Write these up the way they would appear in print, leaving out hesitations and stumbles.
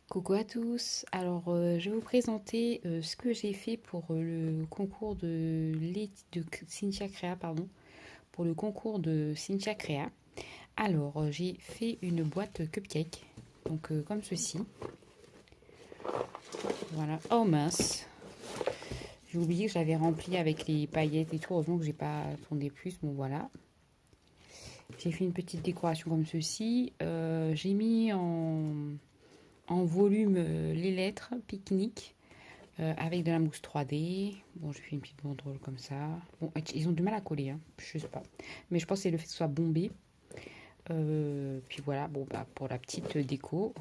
Coucou à tous. Alors, je vais vous présenter ce que j'ai fait pour le concours de Cynthia Crea, pardon, pour le concours de Cynthia Crea. Alors, j'ai fait une boîte cupcake, donc comme ceci. Voilà. Oh mince, j'ai oublié que j'avais rempli avec les paillettes et tout. Heureusement que j'ai pas tourné plus. Bon voilà. J'ai fait une petite décoration comme ceci. J'ai mis en volume les lettres pique-nique. Avec de la mousse 3D. Bon, j'ai fait une petite banderole comme ça. Bon, ils ont du mal à coller, hein. Je sais pas. Mais je pense que c'est le fait que ce soit bombé. Puis voilà, bon, bah, pour la petite déco.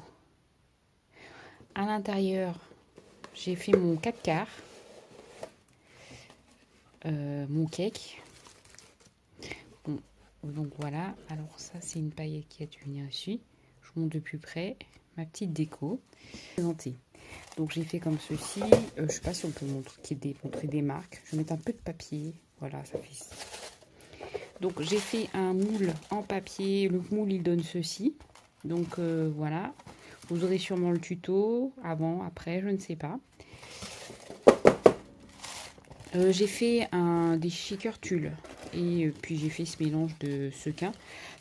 À l'intérieur, j'ai fait mon 4 quarts, mon cake. Bon, donc voilà. Alors ça, c'est une paillette qui a dû venir ici. Je vous montre de plus près ma petite déco. Présentée. Donc j'ai fait comme ceci. Je sais pas si on peut montrer des marques. Je vais mettre un peu de papier. Voilà, ça fait. Donc j'ai fait un moule en papier. Le moule il donne ceci. Donc voilà. Vous aurez sûrement le tuto avant, après, je ne sais pas. J'ai fait des shakers tulle. Et puis j'ai fait ce mélange de sequins.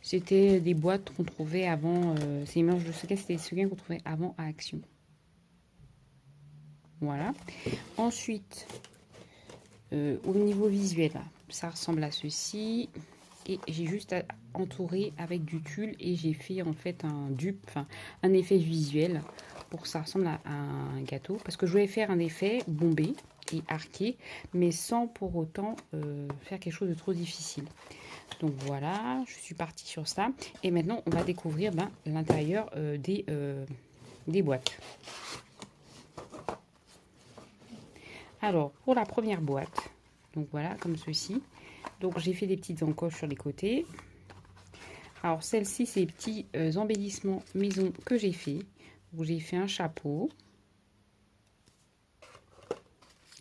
C'était des boîtes qu'on trouvait avant. Ces mélanges de sequins, c'était des sequins qu'on trouvait avant à Action. Voilà. Ensuite, au niveau visuel, ça ressemble à ceci. Et j'ai juste entouré avec du tulle et j'ai fait en fait un dupe, enfin un effet visuel pour que ça ressemble à un gâteau. Parce que je voulais faire un effet bombé et arqué, mais sans pour autant faire quelque chose de trop difficile. Donc voilà, je suis partie sur ça. Et maintenant, on va découvrir l'intérieur des boîtes. Alors, pour la première boîte, donc voilà, comme ceci. Donc j'ai fait des petites encoches sur les côtés. Alors celle-ci, c'est les petits embellissements maison que j'ai fait. Donc j'ai fait un chapeau.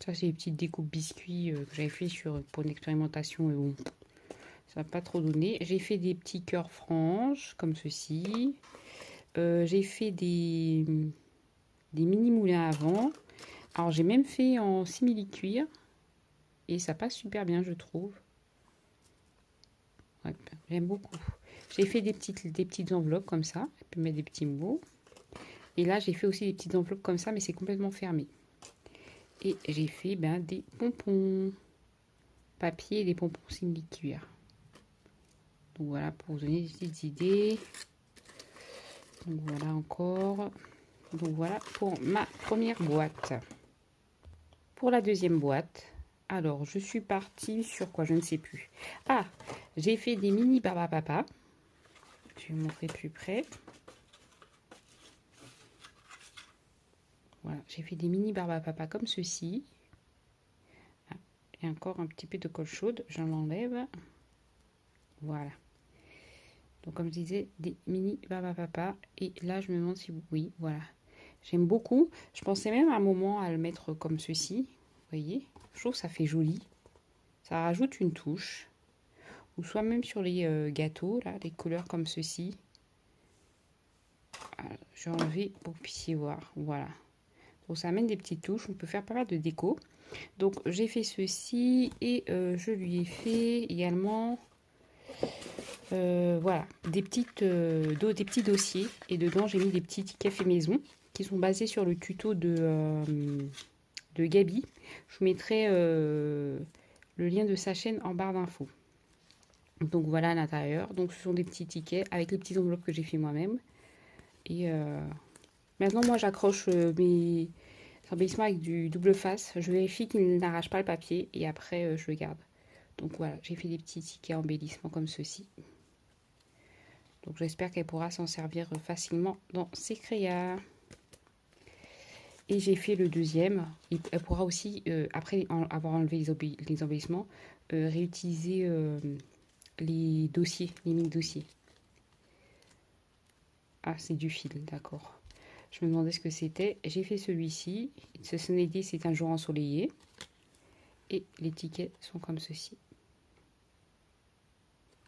Ça, c'est les petites découpes biscuits que j'avais fait pour une expérimentation. Et bon, ça n'a pas trop donné. J'ai fait des petits cœurs franges, comme ceci. J'ai fait des mini moulins à vent. Alors j'ai même fait en simili-cuir. Et ça passe super bien, je trouve. Ouais, j'aime beaucoup. J'ai fait des petites enveloppes comme ça. Je peux mettre des petits mots. Et là, j'ai fait aussi des petites enveloppes comme ça, mais c'est complètement fermé. Et j'ai fait des pompons papier et des pompons simili-cuir. Donc voilà, pour vous donner des petites idées. Donc voilà encore. Donc voilà pour ma première boîte. Pour la deuxième boîte, alors je suis partie sur quoi, je ne sais plus. Ah, j'ai fait des mini Barbapapa. Je vais vous montrer plus près. Voilà, j'ai fait des mini Barbapapa comme ceci. Ah, et encore un petit peu de colle chaude, j'en l'enlève. Voilà. Donc comme je disais, des mini Barbapapa. Et là, je me demande si oui, voilà. J'aime beaucoup. Je pensais même à un moment à le mettre comme ceci. Vous voyez, je trouve que ça fait joli. Ça rajoute une touche. Ou soit même sur les gâteaux, là, des couleurs comme ceci. Voilà, je vais enlever pour que vous puissiez voir. Voilà. Donc ça amène des petites touches. On peut faire pas mal de déco. Donc j'ai fait ceci et je lui ai fait également voilà, des petits dossiers. Et dedans j'ai mis des petits tickets faits maison qui sont basés sur le tuto de Gabi. Je vous mettrai le lien de sa chaîne en barre d'infos. Donc voilà à l'intérieur. Donc ce sont des petits tickets avec les petites enveloppes que j'ai fait moi-même. Et maintenant moi j'accroche mes embellissements avec du double face. Je vérifie qu'il n'arrache pas le papier et après je le garde. Donc voilà, j'ai fait des petits tickets embellissements comme ceci. Donc j'espère qu'elle pourra s'en servir facilement dans ses crayons. Et j'ai fait le deuxième. Elle pourra aussi, après avoir enlevé les embellissements, réutiliser les dossiers, les mini-dossiers. Ah, c'est du fil, d'accord. Je me demandais ce que c'était. J'ai fait celui-ci. Ce Sunday, c'est un jour ensoleillé. Et les tickets sont comme ceci.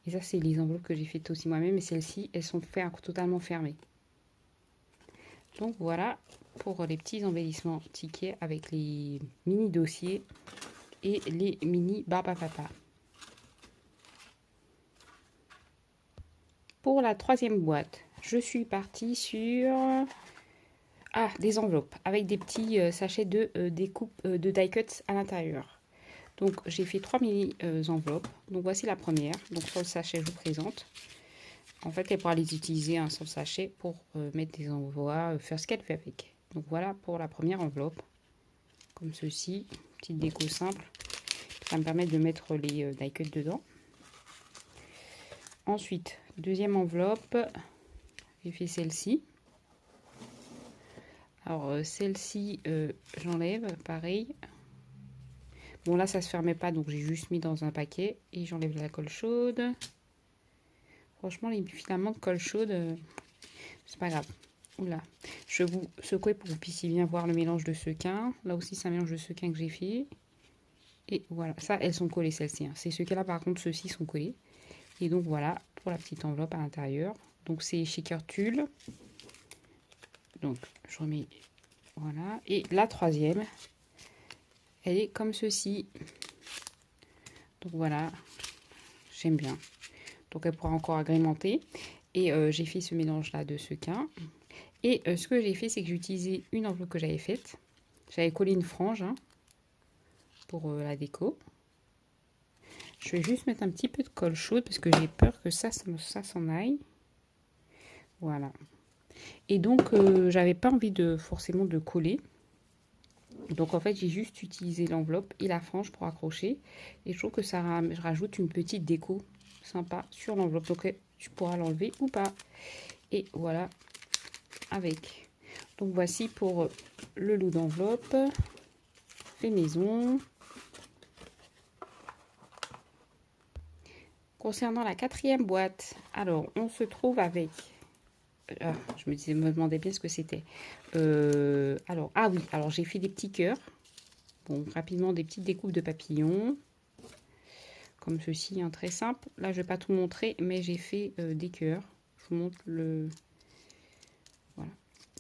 Et ça, c'est les enveloppes que j'ai faites aussi moi-même. Et celles-ci, elles sont totalement fermées. Donc voilà pour les petits embellissements tickets avec les mini dossiers et les mini barbe à papa. Pour la troisième boîte, je suis partie sur des enveloppes avec des petits sachets de découpe de die cuts à l'intérieur. Donc j'ai fait 3 mini enveloppes. Donc voici la première. Donc sur le sachet, je vous présente. En fait, elle pourra les utiliser sur le sachet pour mettre des envois, faire ce qu'elle fait avec. Donc voilà pour la première enveloppe. Comme ceci, petite déco simple. Ça me permet de mettre les die cuts dedans. Ensuite, deuxième enveloppe, j'ai fait celle-ci. Alors celle-ci, j'enlève, pareil. Bon là, ça se fermait pas, donc j'ai juste mis dans un paquet. Et j'enlève la colle chaude. Franchement, les filaments de colle chaude, c'est pas grave. Oula, je vais vous secouer pour que vous puissiez bien voir le mélange de sequins. Là aussi, c'est un mélange de sequins que j'ai fait. Et voilà, ça, elles sont collées, celles-ci. Ces sequins-là, par contre, ceux-ci sont collés. Et donc, voilà, pour la petite enveloppe à l'intérieur. Donc, c'est chez Tulle. Donc, je remets... Voilà. Et la troisième, elle est comme ceci. Donc, voilà. J'aime bien. Donc, elle pourra encore agrémenter. Et j'ai fait ce mélange-là de sequins. Et ce que j'ai fait, c'est que j'ai utilisé une enveloppe que j'avais faite. J'avais collé une frange pour la déco. Je vais juste mettre un petit peu de colle chaude parce que j'ai peur que ça s'en aille. Voilà. Et donc, j'avais pas envie de forcément de coller. Donc, en fait, j'ai juste utilisé l'enveloppe et la frange pour accrocher. Et je trouve que ça rajoute une petite déco sympa sur l'enveloppe. Donc, tu pourras l'enlever ou pas. Et voilà, avec. Donc, voici pour le lot d'enveloppe fait maison. Concernant la quatrième boîte, alors, on se trouve avec... je me demandais bien ce que c'était. Alors, oui, alors j'ai fait des petits cœurs. Bon, rapidement, des petites découpes de papillons. Comme ceci, très simple. Là, je ne vais pas tout montrer, mais j'ai fait des cœurs. Je vous montre le... Voilà.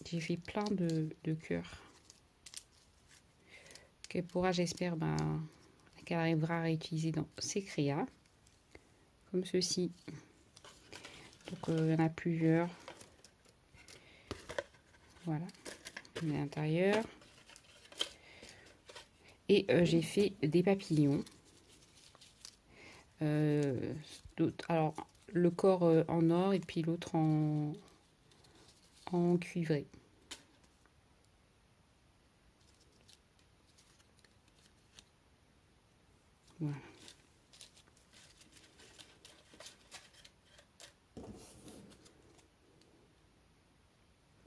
J'ai fait plein de cœurs. Qu'elle pourra, j'espère, qu'elle arrivera à réutiliser dans ses créas. Comme ceci. Donc, il y en a plusieurs. Voilà. À l'intérieur. Et j'ai fait des papillons. Alors, le corps en or et puis l'autre en cuivré. Voilà.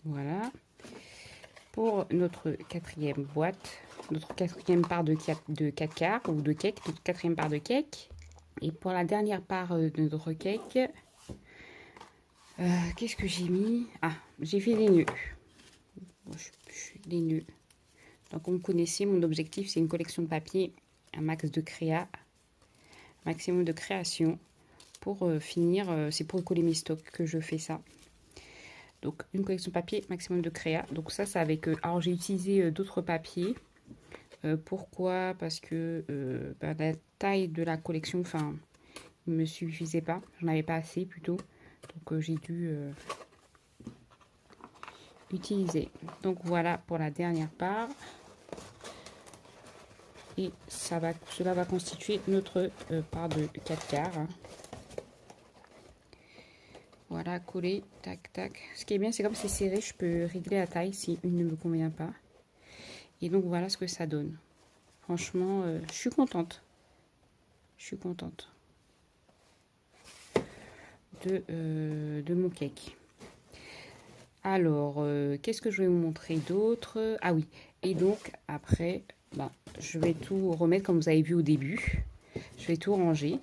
Voilà. Pour notre quatrième boîte, notre quatrième part de 4 quarts ou de cake, notre quatrième part de cake. Et pour la dernière part de notre cake, qu'est-ce que j'ai mis? J'ai fait des nœuds. Des nœuds. Donc, comme vous connaissez, mon objectif, c'est une collection de papier, un max de créa, maximum de création. Pour finir, c'est pour coller mes stocks que je fais ça. Donc, une collection de papier, maximum de créa. Donc, ça, c'est avec... alors, j'ai utilisé d'autres papiers. Pourquoi? Parce que la taille de la collection, ne me suffisait pas. J'en avais pas assez, plutôt. Donc, j'ai dû utiliser. Donc, voilà pour la dernière part. Et cela va constituer notre part de 4 quarts. Voilà, coller, tac, tac. Ce qui est bien, c'est comme c'est serré, je peux régler la taille si une ne me convient pas. Et donc, voilà ce que ça donne. Franchement, je suis contente. Je suis contente de mon cake. Alors, qu'est-ce que je vais vous montrer d'autre? Ah oui, et donc, après, je vais tout remettre comme vous avez vu au début. Je vais tout ranger.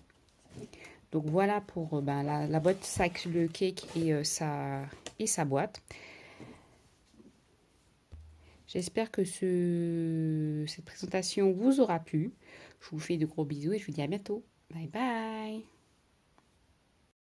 Donc voilà pour la boîte sac, le cake et sa boîte. J'espère que cette présentation vous aura plu. Je vous fais de gros bisous et je vous dis à bientôt. Bye bye.